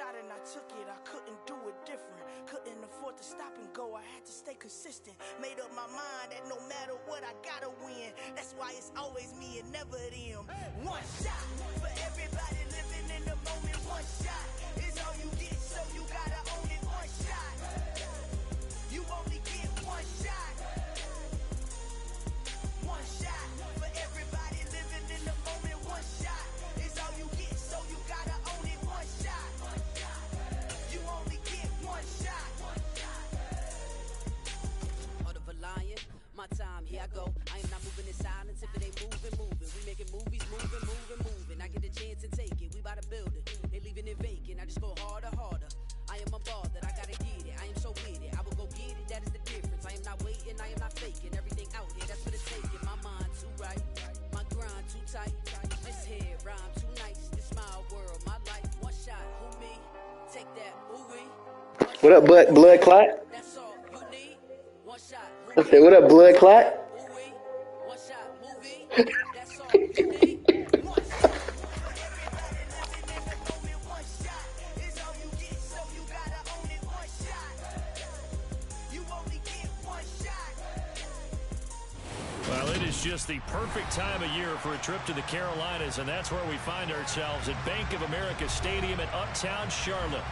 shot and I took it, I couldn't do it different. Couldn't afford to stop and go, I had to stay consistent. Made up my mind that no matter what, I gotta win. That's why it's always me and never them. One shot for everybody living in the moment. One shot is all you get, so you gotta own it. One shot, you only get one shot. One shot for everybody living in the moment. One shot is all you get, so you gotta own it. One shot, you only get one shot. Heart of a lion, my time, here I go. I am not moving in silence. If it ain't moving, moving. We making movies, moving, moving, moving. I get the chance and take it. We bout to build it. They leaving it vacant. I just go harder, harder. I am a ball that I gotta get it. I am so with it. I will go get it. That is the difference. I am not waiting. I am not faking. Everything out here, that's for the taking. My mind too right. My grind too tight. This head rhyme too nice. This my world, my life. One shot, who me? Take that, ooh-wee. What up, blood clot? That's all you need. One shot, I said, what up, blood clot? ooh-wee. One shot, movie. That's all you need. One shot. Well, it is just the perfect time of year for a trip to the Carolinas, and that's where we find ourselves at Bank of America Stadium in Uptown Charlotte.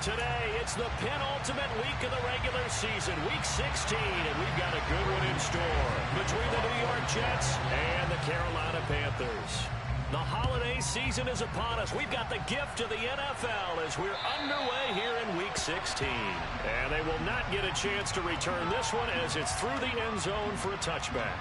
Today, it's the penultimate week of the regular season, Week 16, and we've got a good one in store between the New York Jets and the Carolina Panthers. The holiday season is upon us. We've got the gift of the NFL as we're underway here in Week 16. And they will not get a chance to return this one as it's through the end zone for a touchback.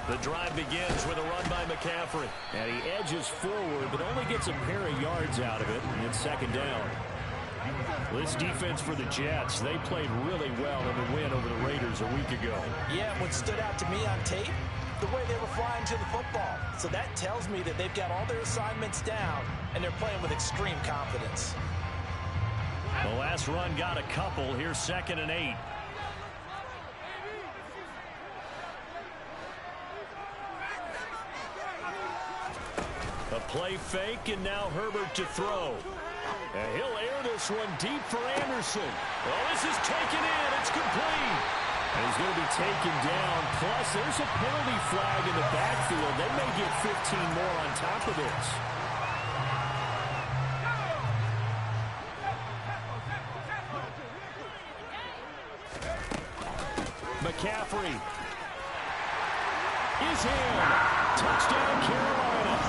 The drive begins with a run by McCaffrey. And he edges forward, but only gets a pair of yards out of it. And it's second down. This defense for the Jets, they played really well in the win over the Raiders a week ago. Yeah, what stood out to me on tape, the way they were flying to the football. So that tells me that they've got all their assignments down, and they're playing with extreme confidence. The last run got a couple. Here's 2nd and 8. A play fake, and now Herbert to throw. And he'll air this one deep for Anderson. Oh, this is taken in. It's complete. And he's going to be taken down. Plus, there's a penalty flag in the backfield. They may get 15 more on top of this. McCaffrey is in. Touchdown, Carolina.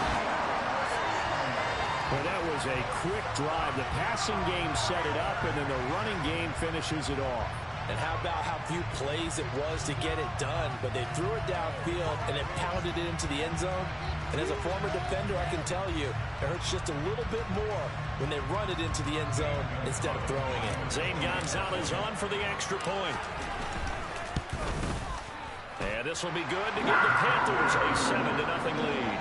Well, that was a quick drive. The passing game set it up, and then the running game finishes it off. And how about how few plays it was to get it done, but they threw it downfield and it pounded it into the end zone. And as a former defender, I can tell you, it hurts just a little bit more when they run it into the end zone instead of throwing it. Zane Gonzalez on for the extra point. And this will be good to give the Panthers a 7-0 lead.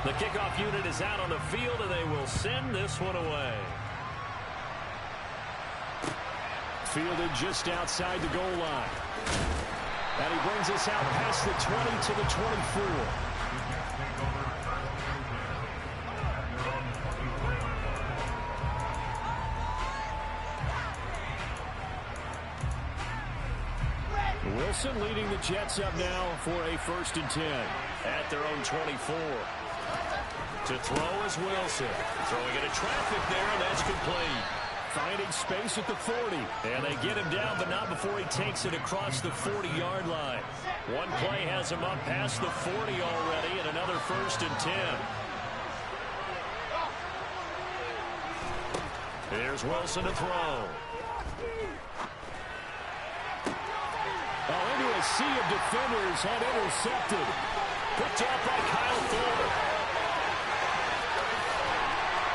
The kickoff unit is out on the field, and they will send this one away. Fielded just outside the goal line. And he brings us out past the 20 to the 24. Wilson leading the Jets up now for a 1st and 10 at their own 24. To throw is Wilson. Throwing into traffic there, and that's complete. Finding space at the 40. And they get him down, but not before he takes it across the 40-yard line. One play has him up past the 40 already, and another 1st and 10. Here's Wilson to throw. Oh, into a sea of defenders and intercepted. Picked up by Kyle Fuller.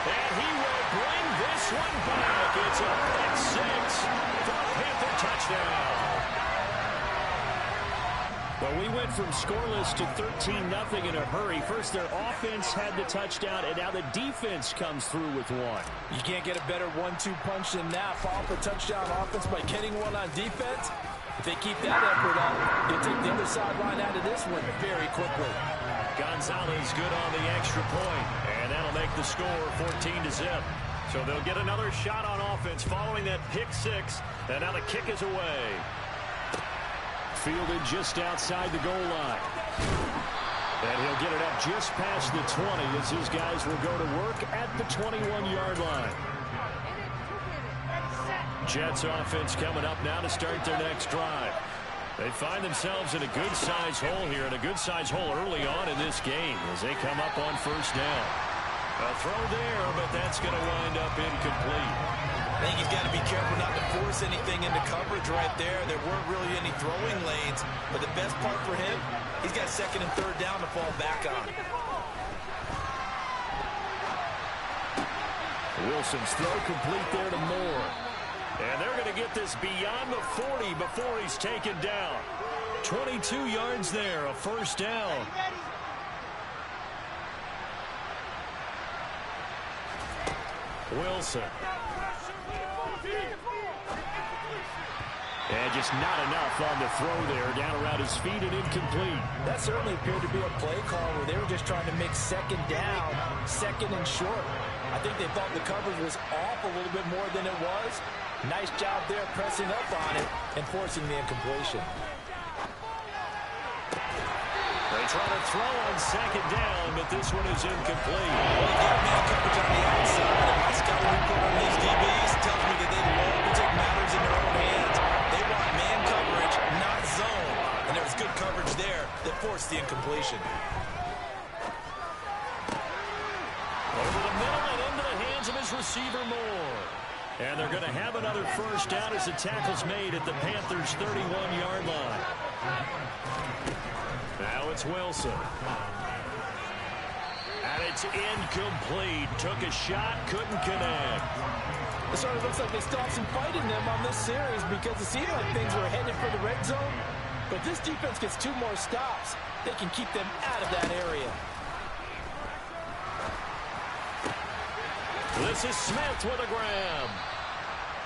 And he will bring this one back. It's a pick six for a Panther touchdown. Well, we went from scoreless to 13-0 in a hurry. First, their offense had the touchdown, and now the defense comes through with one. You can't get a better 1-2 punch than that. Follow up a touchdown offense by getting one on defense. If they keep that effort up, you'll take the other sideline out of this one very quickly. Gonzalez good on the extra point, and that'll make the score 14-0. So they'll get another shot on offense following that pick six, and now the kick is away. Fielded just outside the goal line. And he'll get it up just past the 20 as his guys will go to work at the 21-yard line. Jets offense coming up now to start their next drive. They find themselves in a good-sized hole here, and a good-sized hole early on in this game as they come up on first down. A throw there, but that's going to wind up incomplete. I think he's got to be careful not to force anything into coverage right there. There weren't really any throwing lanes, but the best part for him, he's got second and third down to fall back on. Wilson's throw complete there to Moore. And they're going to get this beyond the 40 before he's taken down. 22 yards there, a first down. Wilson. And just not enough on the throw there, down around his feet and incomplete. That certainly appeared to be a play call where they were just trying to make second down, second and short. I think they thought the coverage was off a little bit more than it was. Nice job there pressing up on it and forcing the incompletion. They try to throw on second down, but this one is incomplete. Well, they got man coverage on the outside, and my scouting report on these DBs tells me that they love to take matters in their own hands. They want man coverage, not zone. And there was good coverage there that forced the incompletion. Over the middle and into the hands of his receiver, Moore. And they're going to have another first down as the tackle's made at the Panthers' 31-yard line. Now it's Wilson. And it's incomplete. Took a shot, couldn't connect. It sort of looks like they still have some fight in them on this series because it seemed like things were headed for the red zone. But this defense gets 2 more stops. They can keep them out of that area. This is Smith with a grab.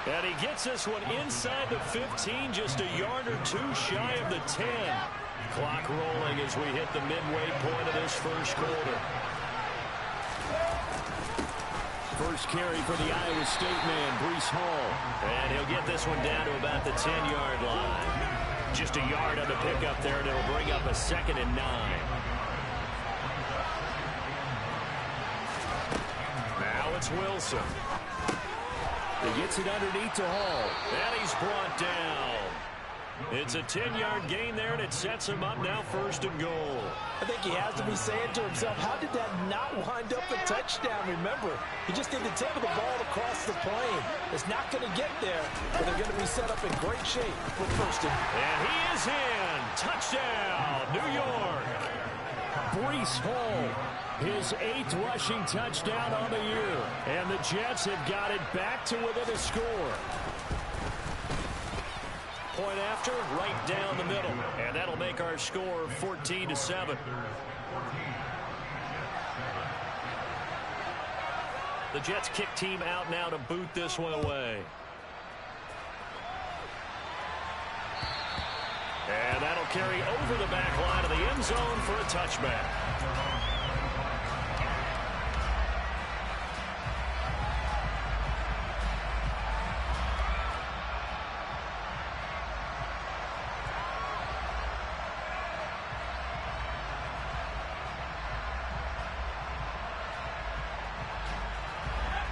And he gets this one inside the 15, just a yard or 2 shy of the 10. Clock rolling as we hit the midway point of this first quarter. First carry for the Iowa State man, Breece Hall. And he'll get this one down to about the 10-yard line. Just a yard on the pickup there, and it'll bring up a 2nd and 9. Now it's Wilson. He gets it underneath to Hall. And he's brought down. It's a 10-yard gain there, and it sets him up now 1st and goal. I think he has to be saying to himself, how did that not wind up a touchdown? Remember, he just did the tip of the ball across the plane. It's not going to get there, but they're going to be set up in great shape with 1st and. And he is in. Touchdown, New York. Breece Hall, his 8th rushing touchdown on the year. And the Jets have got it back to within a score. Point after, right down the middle. And that'll make our score 14-7. The Jets kick team out now to boot this one away. And that'll carry over the back line of the end zone for a touchback.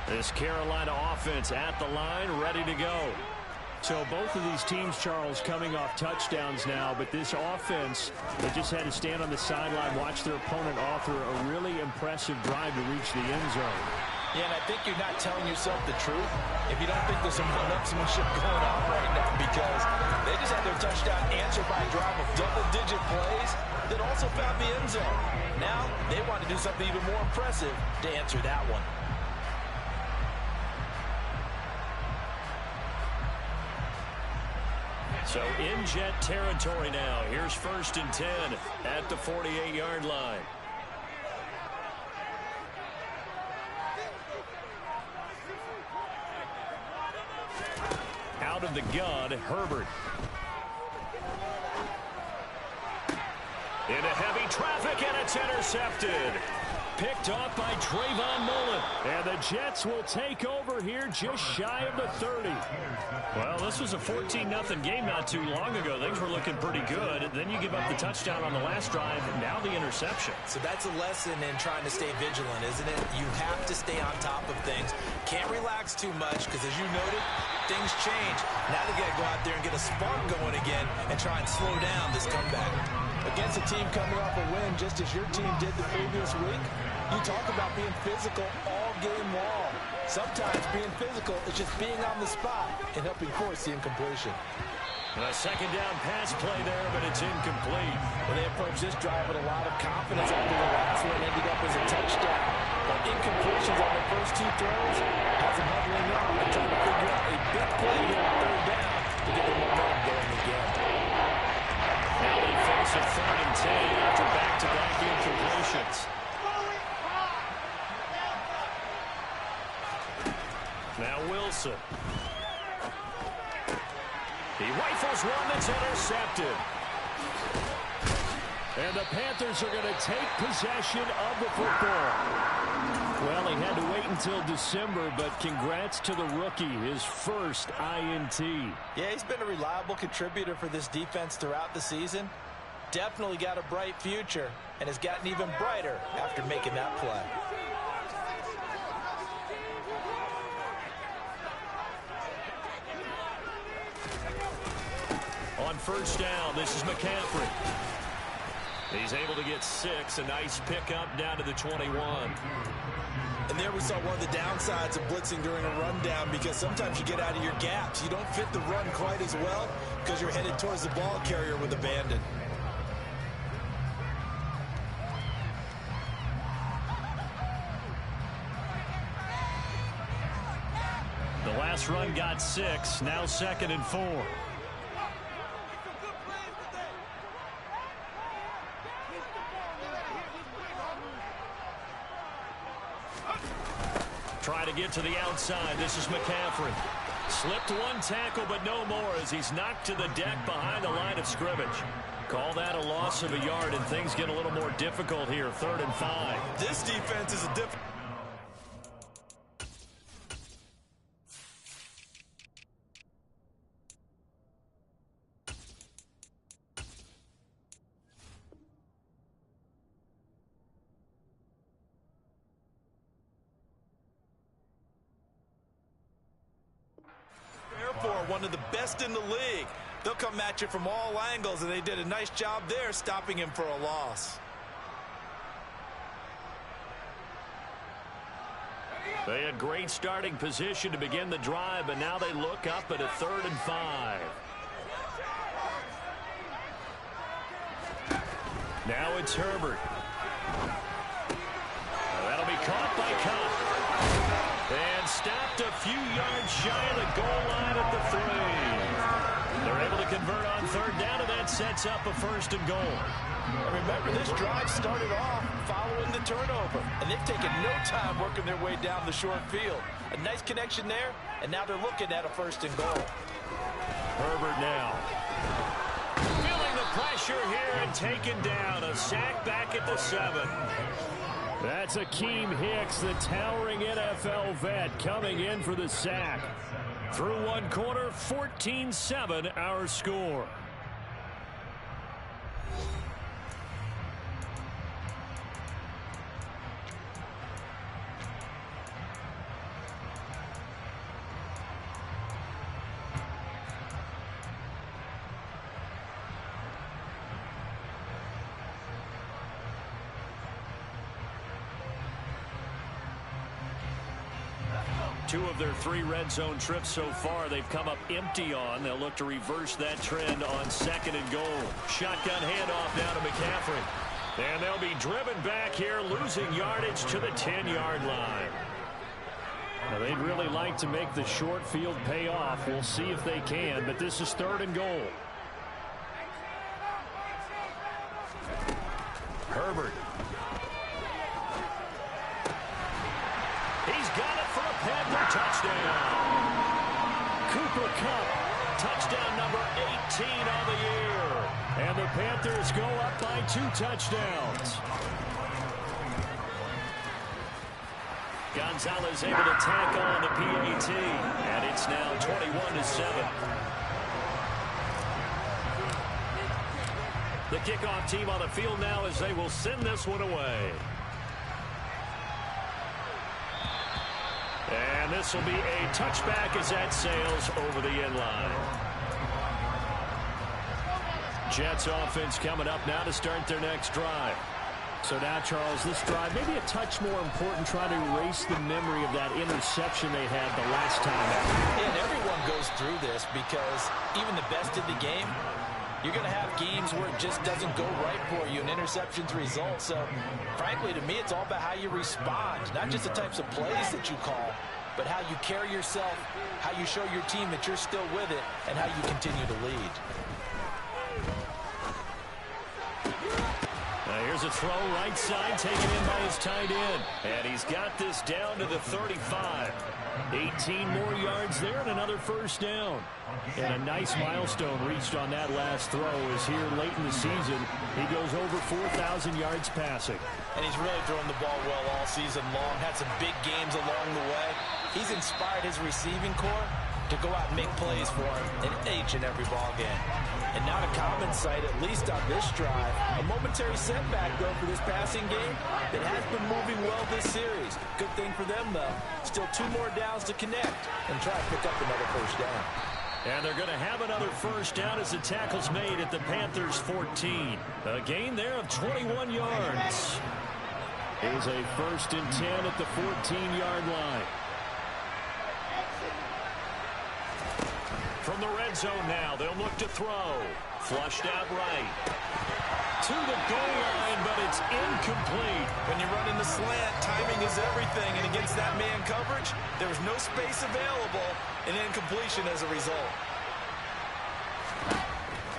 This Carolina offense at the line, ready to go. So both of these teams, Charles, coming off touchdowns now, but this offense, they just had to stand on the sideline, watch their opponent offer a really impressive drive to reach the end zone. Yeah, and I think you're not telling yourself the truth if you don't think there's some one-upsmanship going on right now, because they just had their touchdown answered by a drive of double-digit plays that also found the end zone. Now they want to do something even more impressive to answer that one. So in Jet territory now. Here's 1st and 10 at the 48-yard line. Out of the gun, Herbert. Into heavy traffic, and it's intercepted. Picked off by Trayvon Mullen. And the Jets will take over here just shy of the 30. Well, this was a 14-0 game not too long ago. Things were looking pretty good. Then you give up the touchdown on the last drive, and now the interception. So that's a lesson in trying to stay vigilant, isn't it? You have to stay on top of things. Can't relax too much because, as you noted, things change. Now they got to go out there and get a spark going again and try and slow down this comeback. Against a team coming off a win just as your team did the previous week, you talk about being physical all game long. Sometimes being physical is just being on the spot and helping force the incompletion. A second down pass play there, but it's incomplete. Well, they approached this drive with a lot of confidence after the last one ended up as a touchdown. But incompletions on the first two throws has them huddling up and trying to figure out a big play here on 3rd down to get the momentum going again. Now they face a 3rd and 10 after back-to-back incompletions. Now Wilson. He rifles one that's intercepted. And the Panthers are going to take possession of the football. Well, he had to wait until December, but congrats to the rookie, his first INT. Yeah, he's been a reliable contributor for this defense throughout the season. Definitely got a bright future and has gotten even brighter after making that play. On 1st down, this is McCaffrey. He's able to get 6, a nice pickup down to the 21. And there we saw one of the downsides of blitzing during a rundown, because sometimes you get out of your gaps. You don't fit the run quite as well because you're headed towards the ball carrier with abandon. The last run got 6, now 2nd and 4. Try to get to the outside. This is McCaffrey. Slipped one tackle, but no more as he's knocked to the deck behind the line of scrimmage. Call that a loss of a yard, and things get a little more difficult here. 3rd and 5. This defense is a different. One of the best in the league. They'll come at you from all angles, and they did a nice job there stopping him for a loss. They had great starting position to begin the drive, but now they look up at a 3rd and 5. Now it's Herbert. That'll be caught by Cobb. And stopped a few yards shy of the goal line at the 3. They're able to convert on 3rd down, and that sets up a 1st and goal. And remember, this drive started off following the turnover, and they've taken no time working their way down the short field. A nice connection there, and now they're looking at a 1st and goal. Herbert now. Feeling the pressure here and taken down. A sack back at the 7. That's Akeem Hicks, the towering NFL vet, coming in for the sack. Through one quarter, 14-7 our score. 2 of their 3 red zone trips so far, they've come up empty on. They'll look to reverse that trend on 2nd and goal. Shotgun handoff now to McCaffrey. And they'll be driven back here, losing yardage to the 10-yard line. Now, they'd really like to make the short field pay off. We'll see if they can, but this is 3rd and goal. Herbert. He's got it for a Panther touchdown. Cooper Kupp, touchdown number 18 on the year. And the Panthers go up by 2 touchdowns. Gonzalez able to tackle on the PAT. And it's now 21-7. The kickoff team on the field now as they will send this one away. And this will be a touchback as that sails over the end line. Jets offense coming up now to start their next drive. So now, Charles, this drive maybe a touch more important, trying to erase the memory of that interception they had the last time out. Yeah, and everyone goes through this because even the best in the game, you're going to have games where it just doesn't go right for you and interceptions result. So, frankly, to me, it's all about how you respond, not just the types of plays that you call, but how you carry yourself, how you show your team that you're still with it, and how you continue to lead. Now here's a throw right side, taken in by his tight end. And he's got this down to the 35. 18 more yards there and another first down. And a nice milestone reached on that last throw as here late in the season, he goes over 4,000 yards passing. And he's really thrown the ball well all season long, had some big games along the way. He's inspired his receiving corps to go out and make plays for him in each and every ball game. And not a common sight, at least on this drive. A momentary setback, though, for this passing game that has been moving well this series. Good thing for them, though. Still 2 more downs to connect and try to pick up another first down. And they're going to have another first down as the tackle's made at the Panthers' 14. A gain there of 21 yards. Here's a 1st and 10 at the 14-yard line. From the red zone now, they'll look to throw. Flushed out right. To the goal line, but it's incomplete. When you run in the slant, timing is everything. And against that man coverage, there was no space available, and incompletion as a result.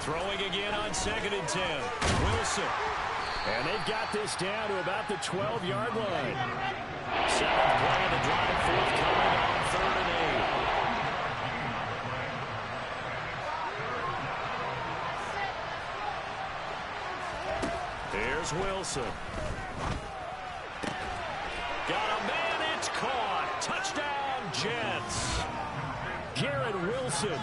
Throwing again on 2nd and 10. Wilson. And they've got this down to about the 12-yard line. 7th play of the drive, forthcoming on 3rd and 8. Here's Wilson. Got a man, it's caught. Touchdown, Jets. Garrett Wilson,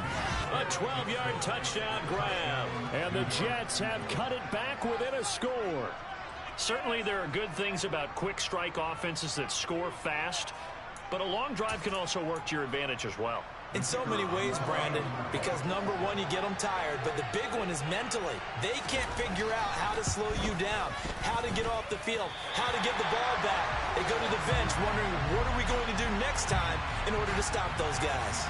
a 12-yard touchdown grab. And the Jets have cut it back within a score. Certainly there are good things about quick strike offenses that score fast, but a long drive can also work to your advantage as well. In so many ways, Brandon, because number one, you get them tired, but the big one is mentally. They can't figure out how to slow you down, how to get off the field, how to get the ball back. They go to the bench wondering, what are we going to do next time in order to stop those guys?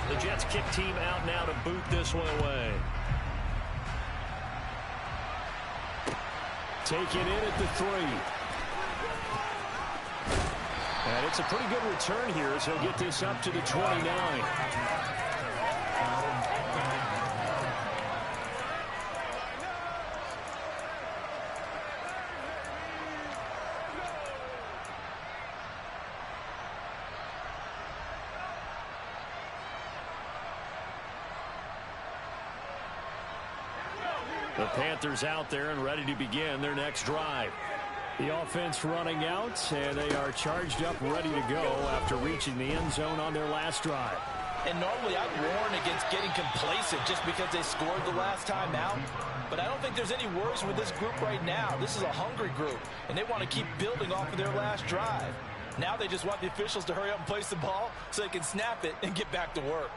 The Jets kick team out now to boot this one away. Take it in at the 3. And it's a pretty good return here as he'll get this up to the 29. The Panthers out there and ready to begin their next drive. The offense running out, and they are charged up, ready to go after reaching the end zone on their last drive. And normally I'd warn against getting complacent just because they scored the last time out. But I don't think there's any worries with this group right now. This is a hungry group, and they want to keep building off of their last drive. Now they just want the officials to hurry up and place the ball so they can snap it and get back to work.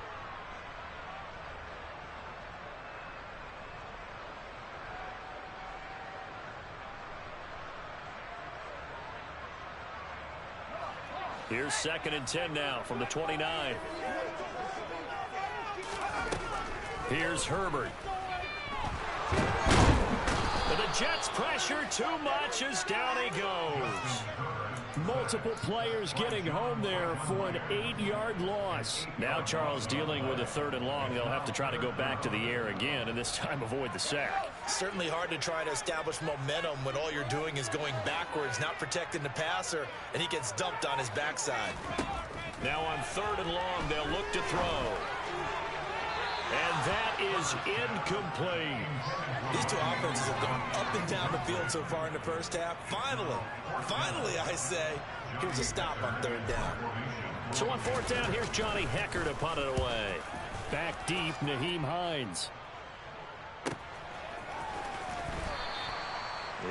Here's 2nd and 10 now from the 29. Here's Herbert. The Jets pressure too much as down he goes. Multiple players getting home there for an 8-yard loss. Now Charles dealing with a 3rd and long. They'll have to try to go back to the air again and this time avoid the sack. Certainly hard to try to establish momentum when all you're doing is going backwards, not protecting the passer, and he gets dumped on his backside. Now on 3rd and long, they'll look to throw. And that is incomplete. These two offenses have gone up and down the field so far in the first half. Finally, I say, here's a stop on 3rd down. So on 4th down, here's Johnny Hekker to punt it away. Back deep, Nyheim Hines.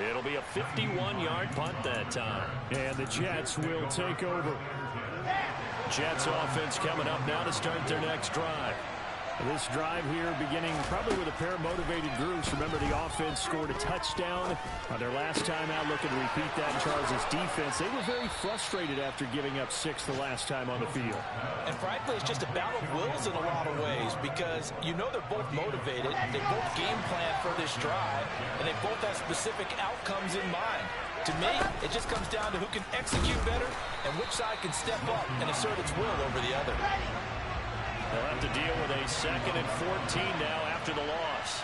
It'll be a 51-yard punt that time. And the Jets will take over. Jets offense coming up now to start their next drive. This drive here beginning probably with a pair of motivated groups. Remember, the offense scored a touchdown on their last time out. Looking to repeat that in Charles' defense. They were very frustrated after giving up 6 the last time on the field. And frankly, it's just a battle of wills in a lot of ways because you know they're both motivated. They both game plan for this drive, and they both have specific outcomes in mind. To me, it just comes down to who can execute better and which side can step up and assert its will over the other. They'll have to deal with a 2nd and 14 now after the loss.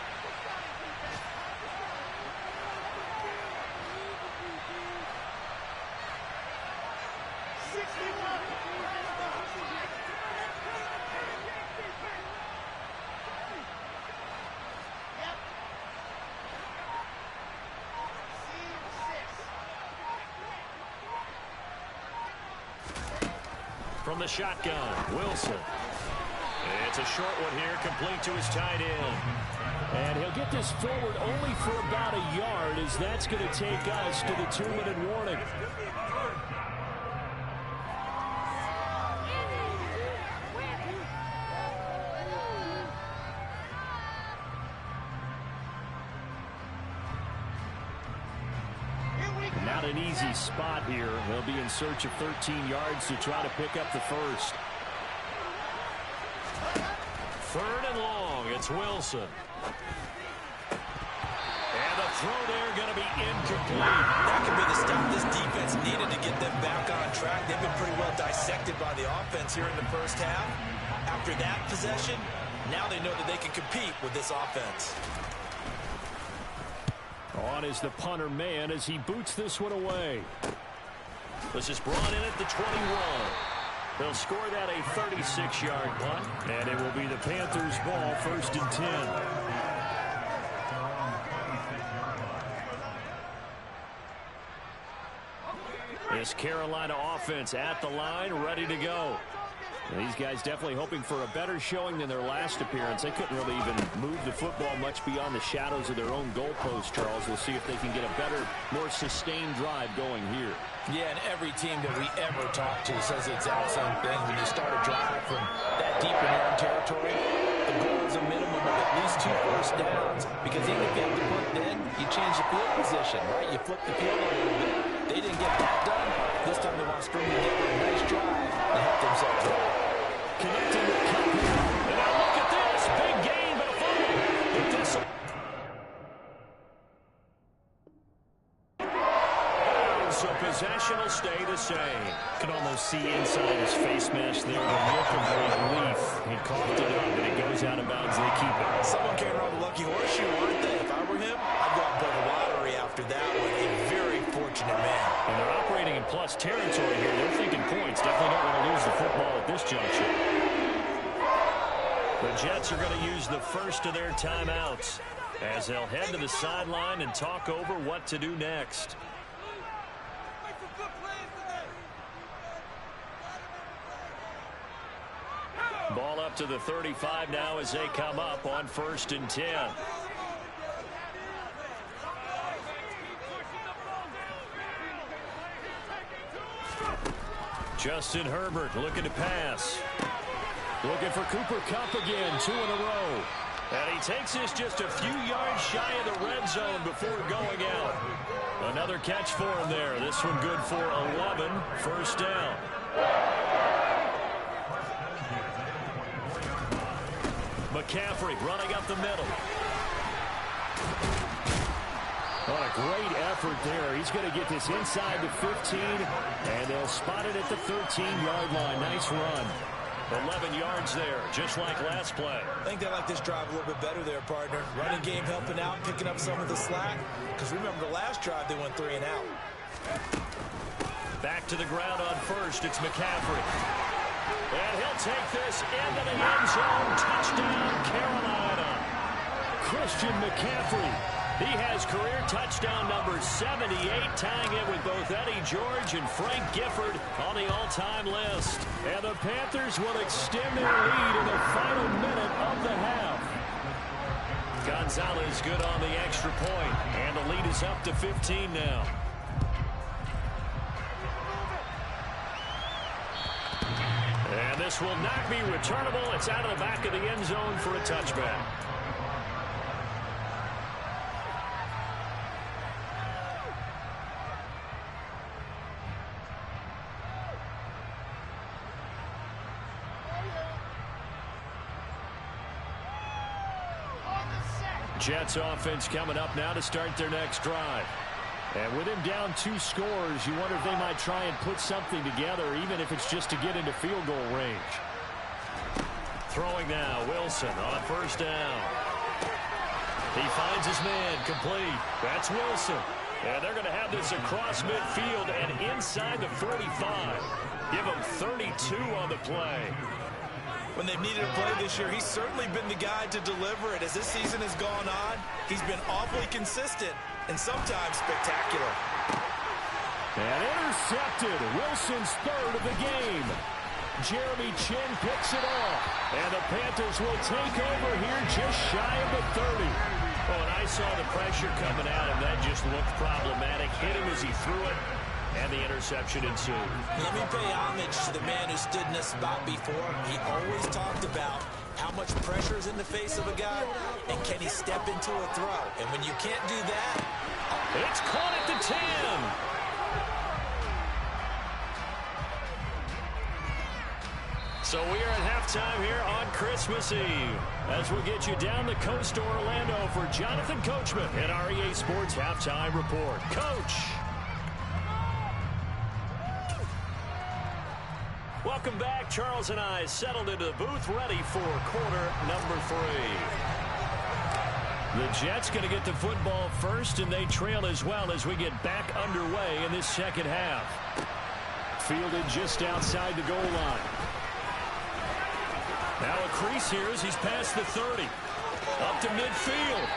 From the shotgun, Wilson. It's a short one here, complete to his tight end. And he'll get this forward only for about a yard, as that's going to take us to the 2-minute warning. Not an easy spot here. They'll be in search of 13 yards to try to pick up the first. 3rd and long, it's Wilson. And the throw there going to be incomplete. That could be the stop this defense needed to get them back on track. They've been pretty well dissected by the offense here in the first half. After that possession, now they know that they can compete with this offense. On is the punter man as he boots this one away. This is brought in at the 21. They'll score that a 36-yard punt, and it will be the Panthers' ball, 1st and 10. This Carolina offense at the line, ready to go. And these guys definitely hoping for a better showing than their last appearance. They couldn't really even move the football much beyond the shadows of their own goalpost, Charles. We'll see if they can get a better, more sustained drive going here. Yeah, and every team that we ever talk to says the exact same thing. When you start a drive from that deep in your own territory, the goal is a minimum of at least 2 first downs, because even if you have to punt then, you change the field position, right? You flip the field a little bit. They didn't get that done. This time they want to string together a nice drive and help themselves out. Connecting with Cup here. And now look at this. Big gain, but a fumble. So possession will stay the same. You can almost see inside his face mask there the look of relief. He coughed it up, and it goes out of bounds. They keep it. Someone came around the lucky horseshoe, weren't they? If I were him, I'd go out and play the lottery after that one. A very fortunate man. And they're operating in plus territory here. They're thinking points. Definitely don't want to lose the football at this juncture. The Jets are going to use the first of their timeouts as they'll head to the sideline and talk over what to do next. Ball up to the 35 now as they come up on 1st and 10. Justin Herbert looking to pass. Looking for Cooper Kupp again, 2 in a row. And he takes this just a few yards shy of the red zone before going out. Another catch for him there. This one good for 11, 1st down. McCaffrey running up the middle. What a great effort there. He's going to get this inside the 15, and they'll spot it at the 13-yard line. Nice run. 11 yards there, just like last play. I think they like this drive a little bit better there, partner. Running game helping out, picking up some of the slack. Because remember, the last drive, they went 3 and out. Back to the ground on first. It's McCaffrey. And he'll take this into the end zone. Touchdown, Carolina. Christian McCaffrey. He has career touchdown number 78, tying it with both Eddie George and Frank Gifford on the all-time list. And the Panthers will extend their lead in the final minute of the half. Gonzalez good on the extra point, and the lead is up to 15 now. And this will not be returnable. It's out of the back of the end zone for a touchback. Jets offense coming up now to start their next drive. And with him down 2 scores, you wonder if they might try and put something together, even if it's just to get into field goal range. Throwing now, Wilson on first down. He finds his man, complete. That's Wilson. And they're going to have this across midfield and inside the 45. Give him 32 on the play. When they've needed a play this year, he's certainly been the guy to deliver it. As this season has gone on, he's been awfully consistent and sometimes spectacular. And intercepted. Wilson's third of the game. Jeremy Chinn picks it off. And the Panthers will take over here just shy of the 30. Oh, and I saw the pressure coming at him. That just looked problematic. Hit him as he threw it. And the interception ensued. Let me pay homage to the man who stood in this spot before. He always talked about how much pressure is in the face of a guy, and can he step into a throw. And when you can't do that... It's caught at the 10. So we are at halftime here on Christmas Eve as we get you down the coast to Orlando for Jonathan Coachman at our EA Sports Halftime Report. Coach! Welcome back. Charles and I settled into the booth, ready for quarter number 3. The Jets going to get the football first, and they trail as well as we get back underway in this second half. Fielded just outside the goal line. Now a crease here as he's past the 30. Up to midfield.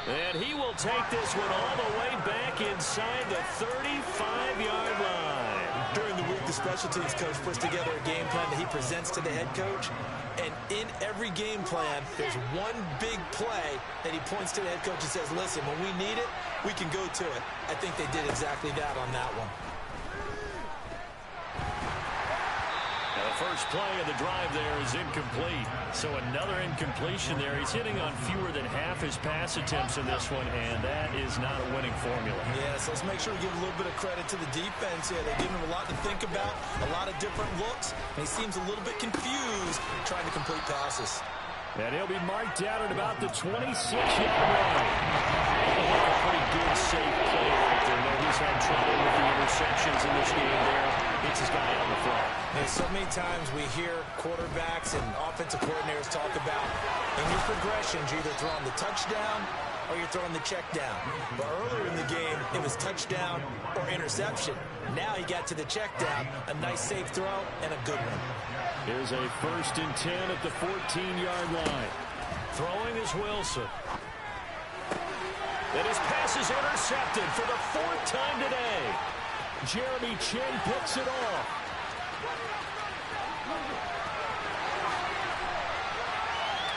And he will take this one all the way back inside the 35-yard line. During the week, the special teams coach puts together a game plan that he presents to the head coach. And in every game plan, there's one big play that he points to the head coach and says, listen, when we need it, we can go to it. I think they did exactly that on that one. Now the first play of the drive there is incomplete. So another incompletion there. He's hitting on fewer than half his pass attempts in this one, and that is not a winning formula. Yeah, so let's make sure we give a little bit of credit to the defense here. They're giving him a lot to think about, a lot of different looks, and he seems a little bit confused trying to complete passes. And he'll be marked down at about the 26-yard line. A pretty good, safe play right there. No, he's had trouble with the interceptions in this game there. Gets his guy out in the front. And so many times we hear quarterbacks and offensive coordinators talk about in your progressions, you're either throwing the touchdown or you're throwing the check down. But earlier in the game, it was touchdown or interception. Now he got to the check down, a nice safe throw, and a good one. Here's a 1st and 10 at the 14-yard line. Throwing is Wilson. And his pass is intercepted for the 4th time today. Jeremy Chinn picks it off.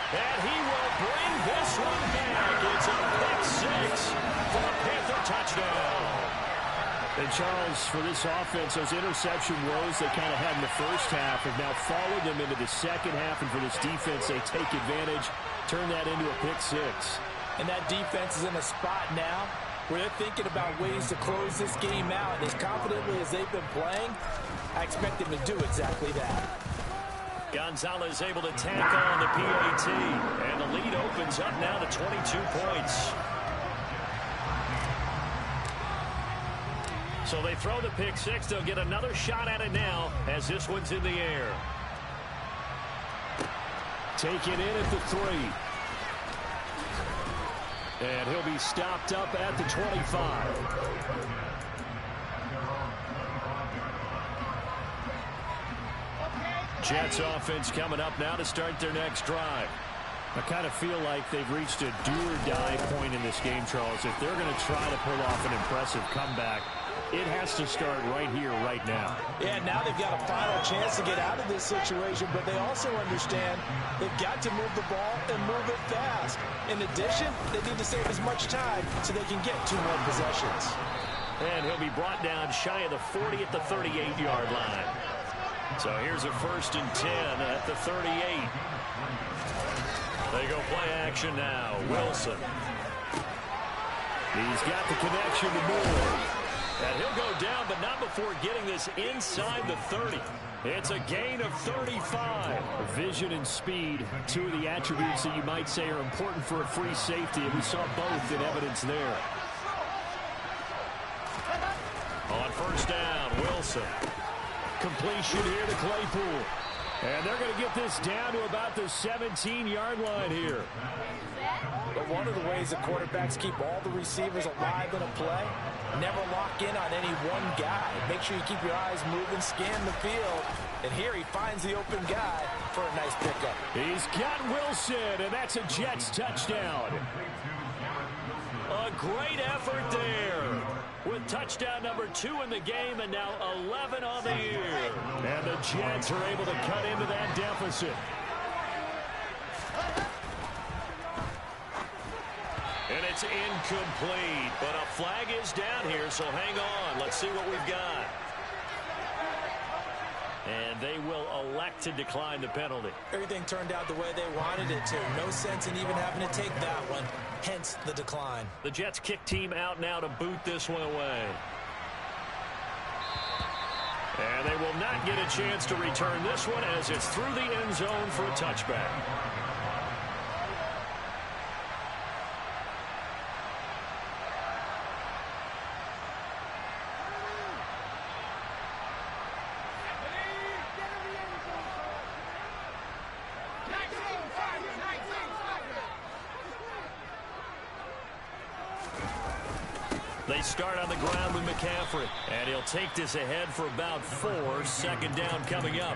And he will bring this one back. It's a pick 6 for a Panther touchdown. And Charles, for this offense, those interception woes they kind of had in the first half have now followed them into the second half. And for this defense, they take advantage, turn that into a pick 6. And that defense is in a spot now where they're thinking about ways to close this game out. And as confidently as they've been playing, I expect them to do exactly that. Gonzalez able to tack on the PAT, and the lead opens up now to 22 points. So they throw the pick six. They'll get another shot at it now as this one's in the air. Take it in at the 3. And he'll be stopped up at the 25. Jets offense coming up now to start their next drive. I kind of feel like they've reached a do-or-die point in this game, Charles. If they're going to try to pull off an impressive comeback, it has to start right here, right now. Yeah, now they've got a final chance to get out of this situation, but they also understand they've got to move the ball and move it fast. In addition, they need to save as much time so they can get 2 more possessions. And he'll be brought down shy of the 40 at the 38-yard line. So here's a 1st and 10 at the 38. They go play action now. Wilson. He's got the connection to Moore. And he'll go down, but not before getting this inside the 30. It's a gain of 35. Vision and speed, 2 of the attributes that you might say are important for a free safety, and we saw both in evidence there. On 1st down, Wilson. Completion here to Claypool. And they're going to get this down to about the 17-yard line here. But one of the ways the quarterbacks keep all the receivers alive in a play, never lock in on any one guy. Make sure you keep your eyes moving, scan the field. And here he finds the open guy for a nice pickup. He's got Wilson, and that's a Jets touchdown. A great effort there. With touchdown number 2 in the game and now 11 on the year. And the Jets are able to cut into that deficit. And it's incomplete, but a flag is down here, so hang on. Let's see what we've got. And they will elect to decline the penalty. Everything turned out the way they wanted it to. No sense in even having to take that one. Hence the decline. The Jets kick team out now to boot this one away. And they will not get a chance to return this one as it's through the end zone for a touchback. They start on the ground with McCaffrey, and he'll take this ahead for about 4. 2nd down coming up.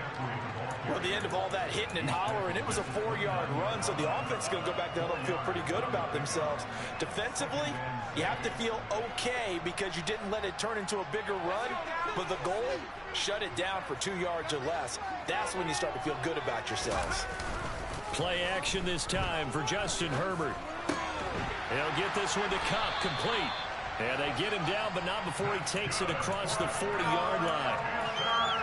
Well, at the end of all that hitting and hollering, it was a 4-yard run, so the offense is going to go back down and feel pretty good about themselves. Defensively, you have to feel okay because you didn't let it turn into a bigger run, but the goal, shut it down for 2 yards or less. That's when you start to feel good about yourselves. Play action this time for Justin Herbert. He'll get this one to Kupp, complete. And they get him down, but not before he takes it across the 40-yard line.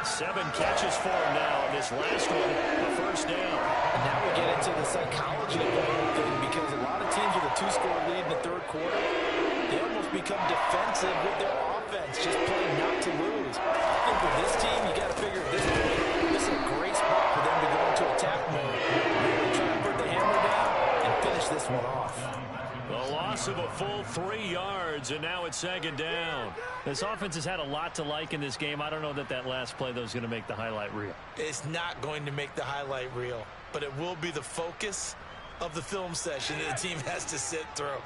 7 catches for him now, and this last one, a 1st down. And now we get into the psychology of the whole thing, because a lot of teams with a 2-score lead in the 3rd quarter, they almost become defensive with their offense, just playing not to lose. I think with this team, you got to figure at this point, this is a great spot for them to go into attack mode. Really try to put the hammer down and finish this one off. The loss of a full 3 yards, and now it's 2nd down. This offense has had a lot to like in this game. I don't know that last play, though, is going to make the highlight reel. It's not going to make the highlight reel, but it will be the focus of the film session that the team has to sit through.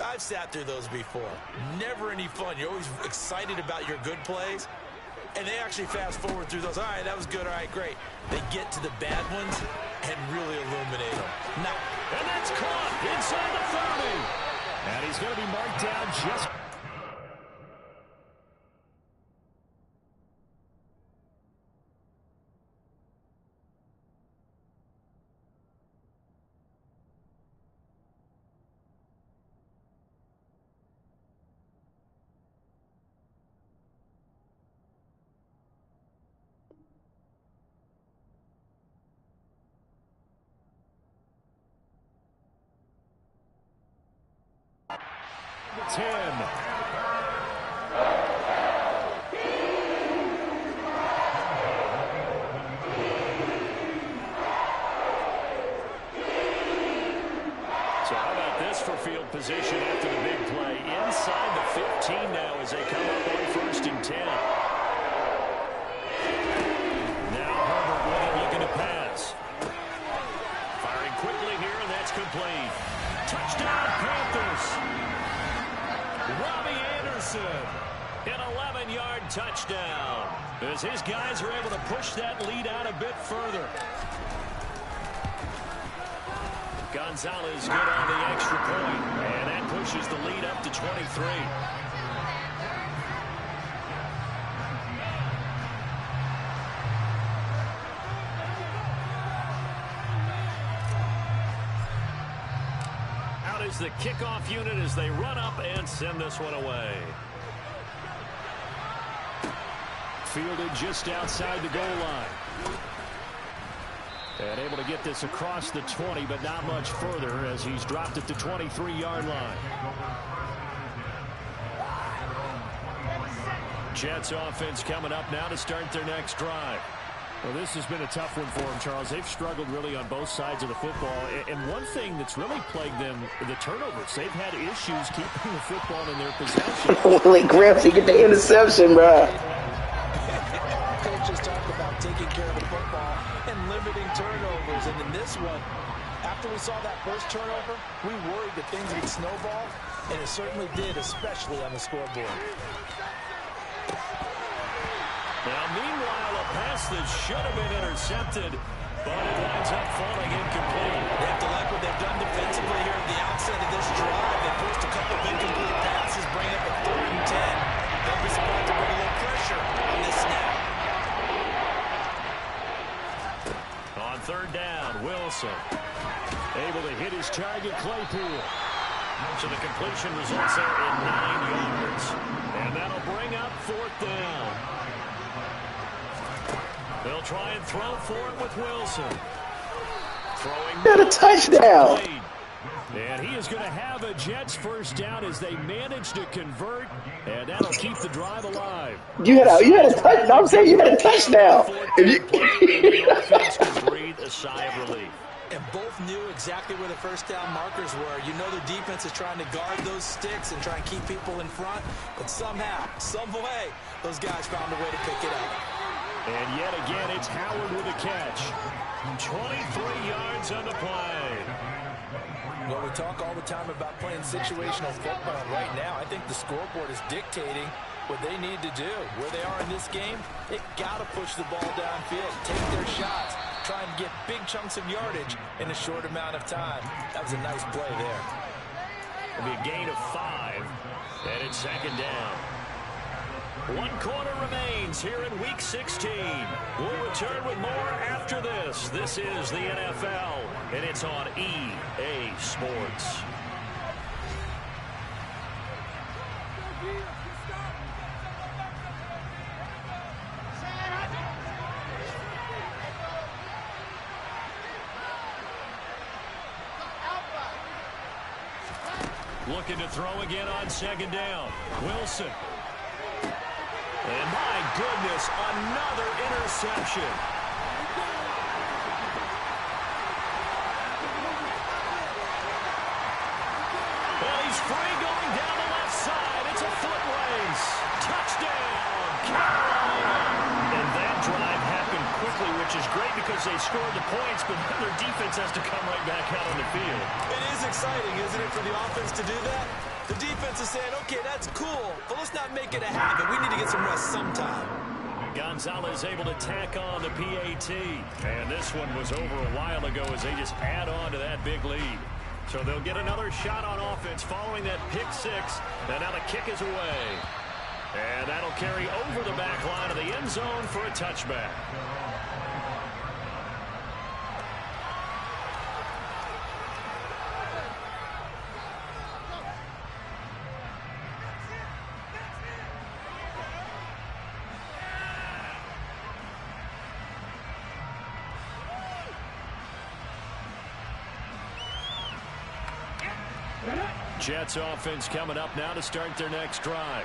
I've sat through those before. Never any fun. You're always excited about your good plays, and they actually fast forward through those. All right, that was good. All right, great. They get to the bad ones and really illuminate them. Now, and that's caught inside the 30. And he's going to be marked down just... Tim. looks for field position after the big play. Inside the 15 now as they come up on 1st and 10. Now Herbert with it, looking to pass. Firing quickly here, and that's complete. Touchdown, Panthers. Robbie Anderson, an 11-yard touchdown, as his guys are able to push that lead out a bit further. Gonzalez good on the extra point, and that pushes the lead up to 23. Out is the kickoff unit as they run up and send this one away. Fielded just outside the goal line. And able to get this across the 20, but not much further as he's dropped it to 23-yard line. Jets offense coming up now to start their next drive. Well, this has been a tough one for them, Charles. They've struggled really on both sides of the football. And one thing that's really plagued them, the turnovers. They've had issues keeping the football in their possession. Willie Gramsci get the interception, bro. Coach just talked about taking care of the football and limiting turnovers. And in this one, after we saw that first turnover, we worried that things would snowball, and it certainly did, especially on the scoreboard. Now, meanwhile, a pass that should have been intercepted, but it winds up falling incomplete. They have to like what they've done defensively here at the outset of this drive. They forced a couple of incomplete passes, bring up a 3rd and 10. They'll be supposed to bring a little pressure on this snap. On 3rd down, Wilson able to hit his target, Claypool. So the completion results there in 9 yards. And that'll bring up 4th down. They'll try and throw for it with Wilson. Throwing. Got a touchdown. And he is going to have a Jets first down as they manage to convert, and that'll keep the drive alive. You had a touchdown. I'm saying you had a touchdown. The offense can breathe a sigh of relief. And both knew exactly where the first down markers were. You know their defense is trying to guard those sticks and try and keep people in front. But somehow, some way, those guys found a way to pick it up. And yet again, it's Howard with a catch. 23 yards on the play. Well, we talk all the time about playing situational football. Right now, I think the scoreboard is dictating what they need to do. Where they are in this game, they've got to push the ball downfield, take their shots, try and get big chunks of yardage in a short amount of time. That was a nice play there. It'll be a gain of 5, and it's 2nd down. 1 quarter remains here in Week 16. We'll return with more after this. This is the NFL, and it's on EA Sports. Looking to throw again on 2nd down. Wilson. And my goodness, another interception. Well, he's free going down the left side. It's a foot race. Touchdown, Carolina. And that drive happened quickly, which is great because they scored the points, but then their defense has to come right back out on the field. It is exciting, isn't it, for the offense to do that? The defense is saying, okay, that's cool, but let's not make it a habit. We need to get some rest sometime. Gonzalez able to tack on the PAT. And this one was over a while ago as they just add on to that big lead. So they'll get another shot on offense following that pick 6. And now the kick is away. And that'll carry over the back line of the end zone for a touchback. Jets offense coming up now to start their next drive.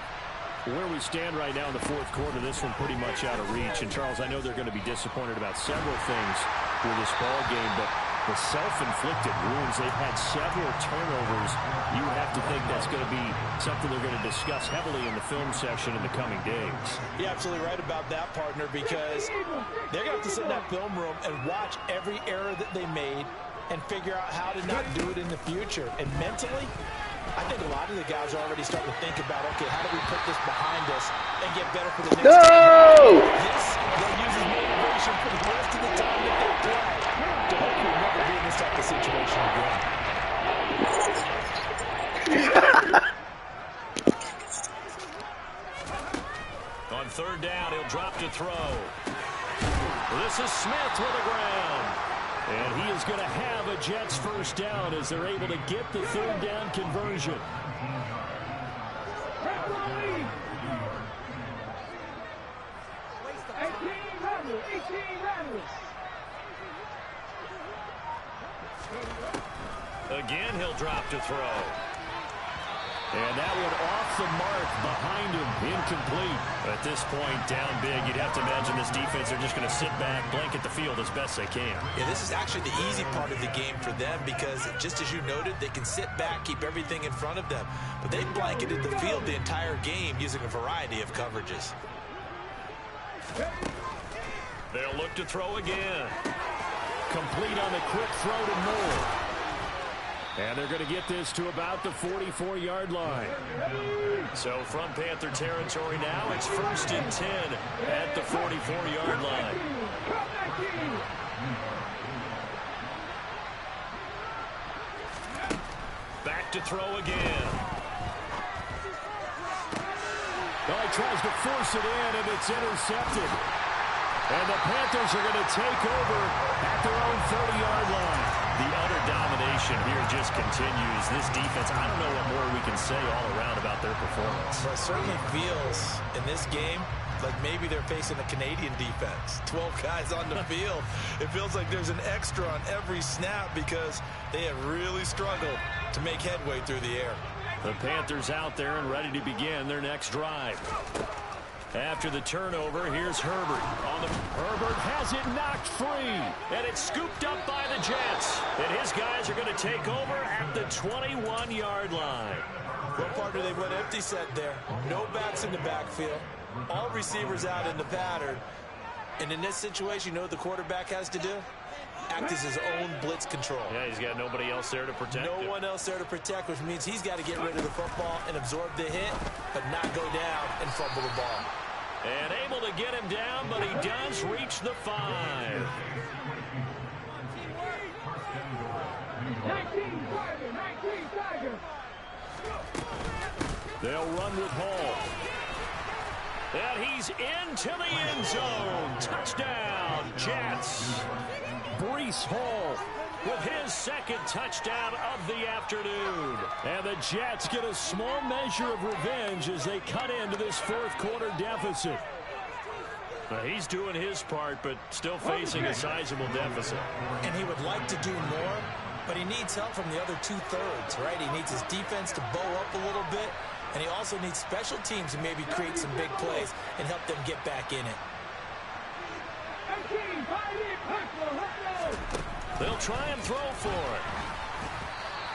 Where we stand right now in the 4th quarter, this one pretty much out of reach. And, Charles, I know they're going to be disappointed about several things with this ball game, but the self-inflicted wounds. They've had several turnovers. You have to think that's going to be something they're going to discuss heavily in the film session in the coming days. You're absolutely right about that, partner, because they're going to have to sit in that film room and watch every error that they made and figure out how to not do it in the future. And mentally, I think a lot of the guys are already starting to think about, okay, how do we put this behind us and get better for the next time? This, they'll use as motivation for the rest of the time that they play to hopefully never be in this type of situation again. On third down, he'll drop to throw. This is Smith with the ground. And he is going to have a Jets first down as they're able to get the third down conversion. Again, he'll drop to throw. And that one off the mark behind him, incomplete. At this point, down big, you'd have to imagine this defense, they're just going to sit back, blanket the field as best they can. Yeah, this is actually the easy part of the game for them because, just as you noted, they can sit back, keep everything in front of them. But they've blanketed the field the entire game using a variety of coverages. They'll look to throw again. Complete on the quick throw to Moore. And they're going to get this to about the 44-yard line. So from Panther territory now, it's 1st and 10 at the 44-yard line. Back to throw again. Well, he tries to force it in, and it's intercepted. And the Panthers are going to take over at their own 30-yard line. The utter domination here just continues. This defense, I don't know what more we can say all around about their performance. Well, it certainly feels in this game like maybe they're facing a Canadian defense. 12 guys on the field. It feels like there's an extra on every snap because they have really struggled to make headway through the air. The Panthers out there and ready to begin their next drive. After the turnover, here's Herbert. Herbert has it knocked free, and it's scooped up by the Jets. And his guys are going to take over at the 21-yard line. Well, partner, they went empty set there. No backs in the backfield. All receivers out in the pattern. And in this situation, you know what the quarterback has to do? Act as his own blitz control. Yeah, he's got nobody else there to protect him. No one else there to protect, which means he's got to get rid of the football and absorb the hit, but not go down and fumble the ball. And able to get him down, but he does reach the 5. They'll run with Hall. And he's into the end zone. Touchdown, Jets. Breece Hall with his second touchdown of the afternoon. And the Jets get a small measure of revenge as they cut into this fourth quarter deficit. He's doing his part, but still facing a sizable deficit. And he would like to do more, but he needs help from the other two-thirds, right? He needs his defense to bow up a little bit, and he also needs special teams to maybe create some big plays and help them get back in it. They'll try and throw for it.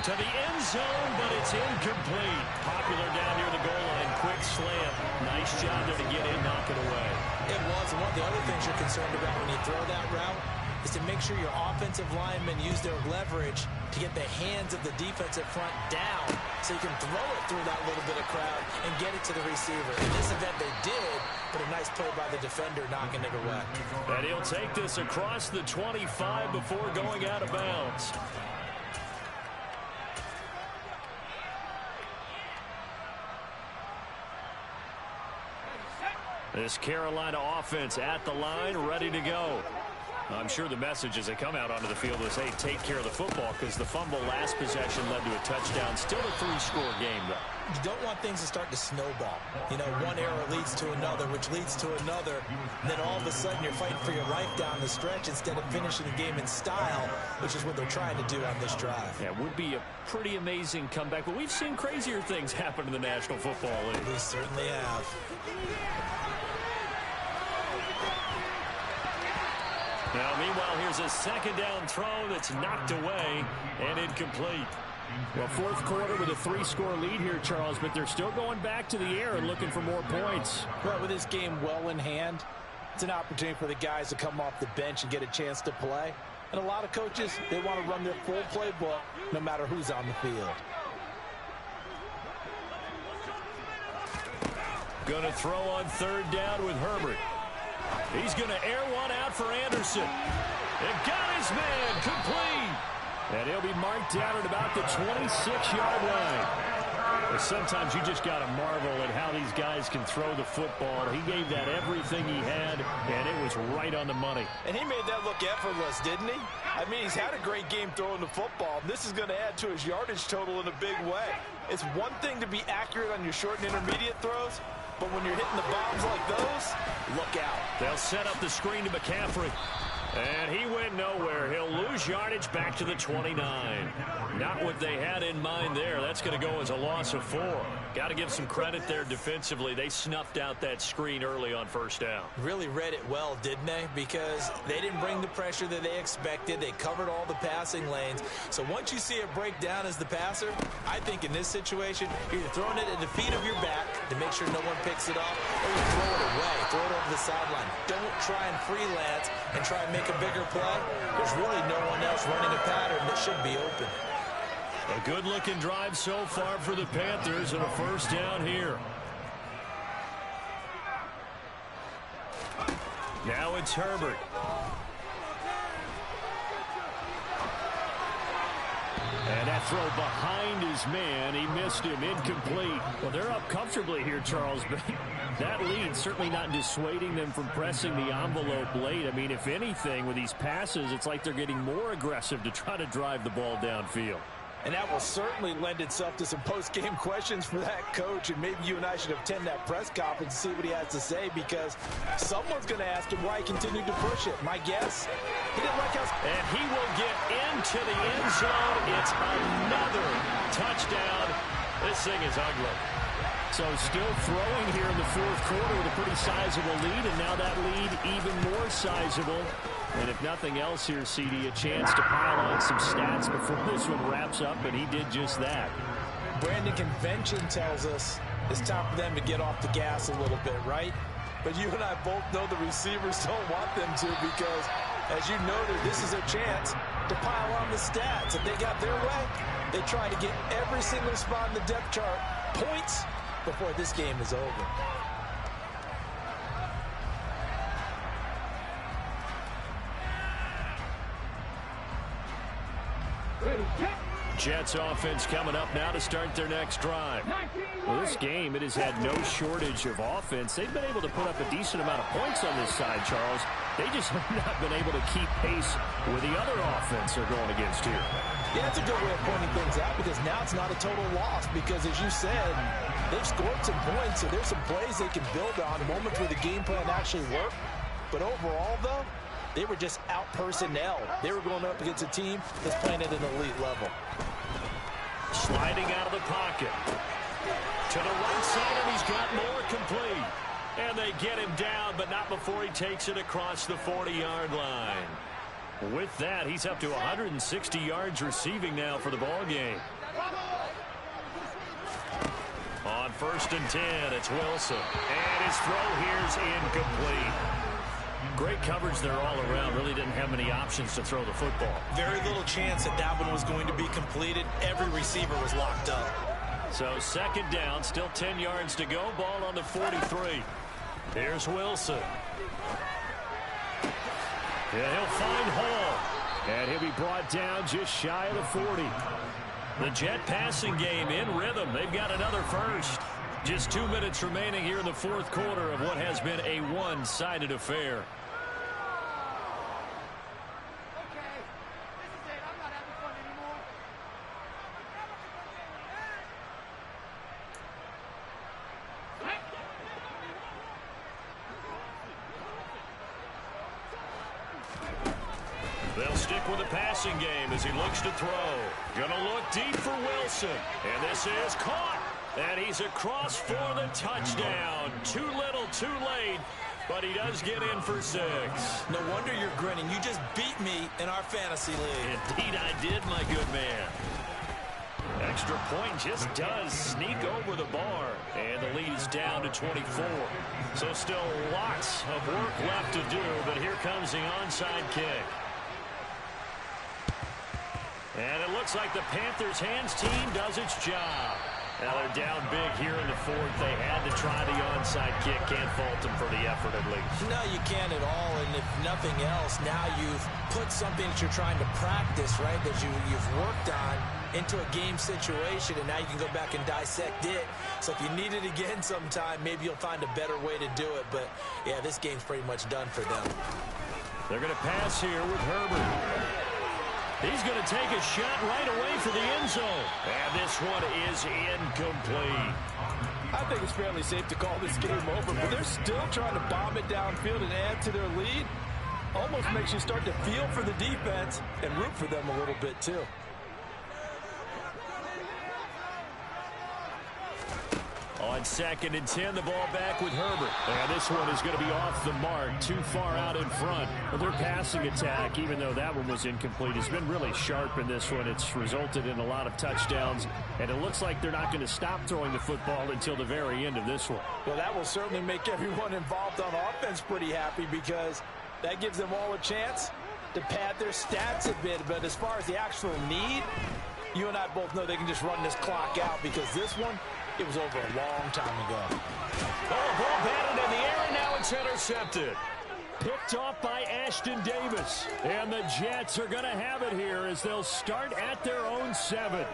To the end zone, but it's incomplete. Popular down near the goal line. Quick slant. Nice job there to get in, knock it away. It was. And one of the other things you're concerned about when you throw that route is to make sure your offensive linemen use their leverage to get the hands of the defensive front down so you can throw it through that little bit of crowd and get it to the receiver. In this event, they did, but a nice play by the defender knocking it away. And he'll take this across the 25 before going out of bounds. This Carolina offense at the line, ready to go. I'm sure the message as they come out onto the field is, hey, take care of the football, because the fumble last possession led to a touchdown. Still a 3-score game, though. You don't want things to start to snowball. You know, one error leads to another, which leads to another. And then all of a sudden you're fighting for your life down the stretch instead of finishing the game in style, which is what they're trying to do on this drive. Yeah, it would be a pretty amazing comeback, but we've seen crazier things happen in the National Football League. We certainly have. Now, meanwhile, here's a second down throw that's knocked away and incomplete. Well, fourth quarter with a 3-score lead here, Charles, but they're still going back to the air and looking for more points. Well, with this game well in hand, it's an opportunity for the guys to come off the bench and get a chance to play. And a lot of coaches, they want to run their full playbook no matter who's on the field. Going to throw on third down with Herbert. He's going to air one out for Anderson. And got his man complete. And he'll be marked down at about the 26-yard line. But sometimes you just got to marvel at how these guys can throw the football. He gave that everything he had, and it was right on the money. And he made that look effortless, didn't he? I mean, he's had a great game throwing the football. This is going to add to his yardage total in a big way. It's one thing to be accurate on your short and intermediate throws, but when you're hitting the bombs like those, look out. They'll set up the screen to McCaffrey. And he went nowhere. He'll lose yardage back to the 29. Not what they had in mind there. That's going to go as a loss of 4. Got to give some credit there defensively. They snuffed out that screen early on first down. Really read it well, didn't they? Because they didn't bring the pressure that they expected. They covered all the passing lanes. So once you see it break down as the passer, I think in this situation, you're either throwing it at the feet of your back to make sure no one picks it off, or you throw it away, throw it over the sideline. Don't try and freelance and try and make a bigger play. There's really no one else running a pattern that should be open. A good-looking drive so far for the Panthers and a first down here. Now it's Herbert. And that throw behind his man. He missed him. Incomplete. Well, they're up comfortably here, Charles, but that lead certainly not dissuading them from pressing the envelope late. I mean, if anything, with these passes, it's like they're getting more aggressive to try to drive the ball downfield. And that will certainly lend itself to some post-game questions for that coach. And maybe you and I should attend that press conference and see what he has to say, because someone's going to ask him why he continued to push it. My guess, he didn't like how... And he will get into the end zone. It's another touchdown. This thing is ugly. So still throwing here in the fourth quarter with a pretty sizable lead, and now that lead even more sizable. And if nothing else here, CD, a chance to pile on some stats before this one wraps up, and he did just that. Brandon, convention tells us it's time for them to get off the gas a little bit, right? But you and I both know the receivers don't want them to, because, as you noted, this is their chance to pile on the stats. If they got their way, they try to get every single spot in the depth chart points before this game is over. Jets offense coming up now to start their next drive. Well, this game, it has had no shortage of offense. They've been able to put up a decent amount of points on this side, Charles. They just have not been able to keep pace with the other offense they're going against here. Yeah, that's a good way of pointing things out, because now it's not a total loss, because, as you said, they've scored some points, so there's some plays they can build on, moments where the game plan actually worked. But overall, though, they were just out-personnel. They were going up against a team that's playing at an elite level. Sliding out of the pocket. To the right side, and he's got more complete. And they get him down, but not before he takes it across the 40-yard line. With that, he's up to 160 yards receiving now for the ball game. On 1st and 10, it's Wilson. And his throw here's incomplete. Great coverage there all around. Really didn't have many options to throw the football. Very little chance that that one was going to be completed. Every receiver was locked up. So 2nd down, still 10 yards to go. Ball on the 43. Here's Wilson. Yeah, he'll find Hall. And he'll be brought down just shy of the 40. The Jet passing game in rhythm. They've got another first. Just 2 minutes remaining here in the fourth quarter of what has been a one-sided affair. They'll stick with the passing game as he looks to throw. Gonna look deep for Wilson. And this is caught. And he's across for the touchdown. Too little, too late. but he does get in for 6. No wonder you're grinning. You just beat me in our fantasy league. Indeed I did, my good man. Extra point just does sneak over the bar, and the lead is down to 24. So still lots of work left to do, but here comes the onside kick. And it looks like the Panthers hands team does its job. Now they're down big here in the 4th. They had to try the onside kick. Can't fault them for the effort at least. No, you can't at all. And if nothing else, now you've put something that you're trying to practice, right, that you've worked on into a game situation, and now you can go back and dissect it. So if you need it again sometime, maybe you'll find a better way to do it. But, yeah, this game's pretty much done for them. They're going to pass here with Herbert. He's going to take a shot right away for the end zone. And this one is incomplete. I think it's fairly safe to call this game over, but they're still trying to bomb it downfield and add to their lead. Almost makes you start to feel for the defense and root for them a little bit, too. On 2nd and 10, the ball back with Herbert. And this one is going to be off the mark, too far out in front. Well, their passing attack, even though that one was incomplete, has been really sharp in this one. It's resulted in a lot of touchdowns, and it looks like they're not going to stop throwing the football until the very end of this one. Well, that will certainly make everyone involved on offense pretty happy, because that gives them all a chance to pad their stats a bit. But as far as the actual need, you and I both know they can just run this clock out, because this one, it was over a long time ago. Oh, ball batted in the air, and now it's intercepted. Picked off by Ashton Davis. And the Jets are going to have it here as they'll start at their own 7.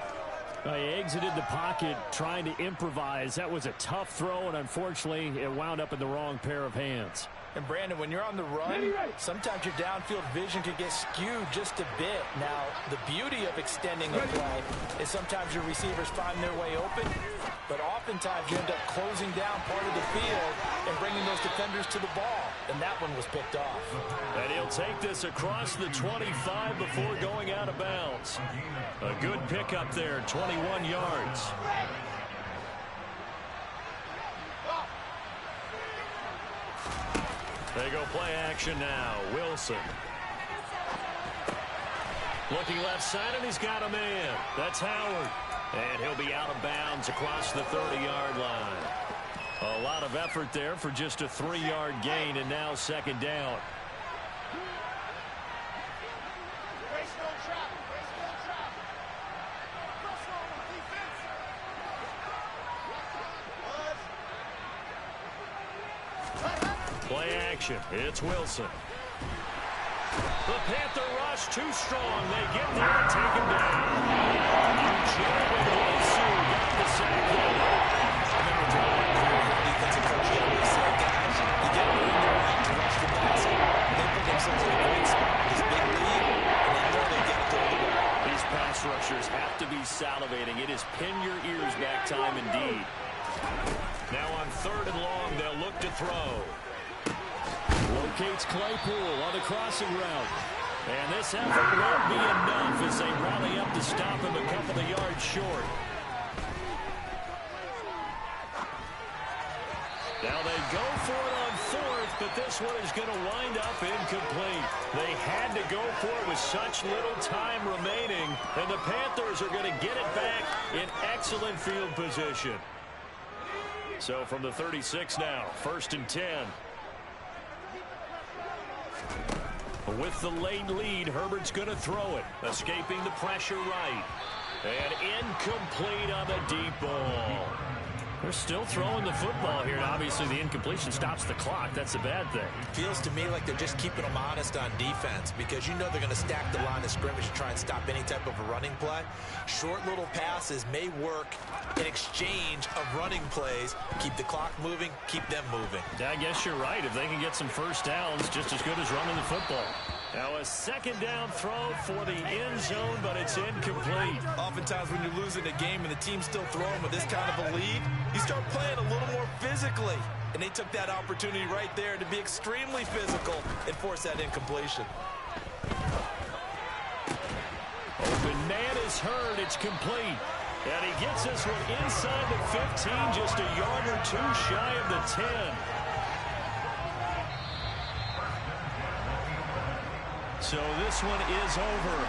He exited the pocket trying to improvise. That was a tough throw, and unfortunately, it wound up in the wrong pair of hands. And, Brandon, when you're on the run, sometimes your downfield vision can get skewed just a bit. Now, the beauty of extending a play is sometimes your receivers find their way open, but oftentimes you end up closing down part of the field and bringing those defenders to the ball, and that one was picked off. And he'll take this across the 25 before going out of bounds. A good pickup there, 21 yards. They go play action now. Wilson. Looking left side, and he's got a man. That's Howard. And he'll be out of bounds across the 30-yard line. A lot of effort there for just a 3-yard gain, and now 2nd down. Play action. It's Wilson. The Panther rush too strong. They get there and take him down. Eugene Wilson got the sack there. I remember driving the defensive coach always said, guys, you get them in the lead to rush the basket. They put themselves in a great spot with this big lead, and they know they get it all the way. These pass rushers have to be salivating. It is pin your ears back time indeed. Now on 3rd and long, they'll look to throw. Locates Claypool on the crossing route. And this effort won't be enough as they rally up to stop him a couple of yards short. Now they go for it on 4th, but this one is going to wind up incomplete. They had to go for it with such little time remaining, and the Panthers are going to get it back in excellent field position. So from the 36 now, 1st and 10. With the late lead, Herbert's going to throw it, escaping the pressure right. And incomplete on the deep ball. They're still throwing the football here, and obviously the incompletion stops the clock. That's a bad thing. Feels to me like they're just keeping them honest on defense, because you know they're going to stack the line of scrimmage and try and stop any type of a running play. Short little passes may work in exchange of running plays. Keep the clock moving, keep them moving. Yeah, I guess you're right. If they can get some first downs, just as good as running the football. Now a 2nd down throw for the end zone, but it's incomplete. Oftentimes when you're losing a game and the team's still throwing with this kind of a lead, you start playing a little more physically. And they took that opportunity right there to be extremely physical and force that incompletion. Open man is heard. It's complete. And he gets this one inside the 15, just a yard or two shy of the 10. So this one is over.